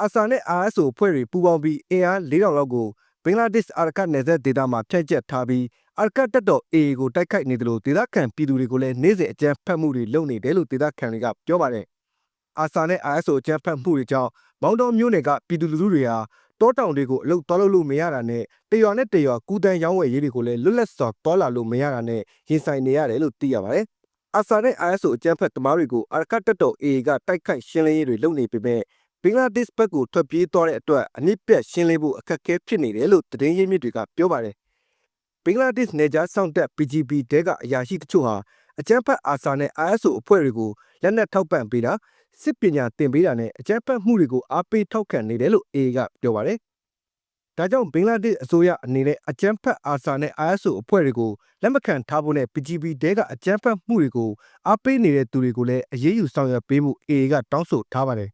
အာဆာနဲ့ ISO အဖွဲ့တွေပူးပေါင်းပြီးအင်အား4,000လောက်ကိုဘင်္ဂလားဒေ့ရှ်အာရခတ်နယ်စပ်ဒေသမှာဖြန့်ကျက်ထားပြီးအာရခတ်တပ်တော် AA ကိုတိုက်ခိုက်နေတယ်လို့ဒေသခံပြည်သူတွေကိုလည်းနေ့စဉ်အကြမ်းဖက်မှုတွေလုပ်နေတယ်လို့ဒေသခံတွေကပြောပါတယ်။အာဆာနဲ့ ISO အကြမ်းဖက်မှုတွေကြောင့်မောင်တော်မြို့နယ်ကပြည်သူလူထုတွေဟာတောတောင်တွေကိုအလုသွားလို့မရတာနဲ့တရွာနဲ့တရွာကူးတန်းရောင်းဝယ်ရေးတွေကိုလည်းလွတ်လပ်စွာသွားလာလို့မရတာနဲ့ရင်ဆိုင်နေရတယ်လို့သိရပါတယ်။အာဆာနဲ့ ISO အကြမ်းဖက်သမားတွေကိုအာရခတ်တပ်တော် AA ကတိုက်ခိုက်ရှင်းလင်းရေးတွေလုပ်နေပေမဲ့ဘင်္ဂလားဒေ့ရှ်ဘက်ကိုထွက်ပြေးသွားတဲ့အတွက်အနည်းပြတ်ရှင်းလင်းဖို့အခက်အခဲဖြစ်နေတယ်လို့သတင်းရင်းမြစ်တွေကပြောပါတယ်။ဘင်္ဂလားဒေ့ရှ်နယ်ခြားစောင့်တပ် BGB တဲကအရာရှိတချို့ဟာအကြမ်းဖက်အာဆာနဲ့ ISO အဖွဲ့တွေကိုလက်နက်ထောက်ပံ့ပေးတာစစ်ပညာသင်ပေးတာနဲ့အကြမ်းဖက်မှုတွေကိုအားပေးထောက်ခံနေတယ်လို့ AA ကပြောပါတယ်။ဒါကြောင့်ဘင်္ဂလားဒေ့ရှ်အစိုးရအနေနဲ့အကြမ်းဖက်အာဆာနဲ့ ISO အဖွဲ့တွေကိုလက်မခံထားဖို့နဲ့ BGB တဲကအကြမ်းဖက်မှုတွေကိုအားပေးနေတဲ့သူတွေကိုလည်းအရေးယူဆောင်ရွက်ပေးဖို့ AA ကတောင်းဆိုထားပါတယ်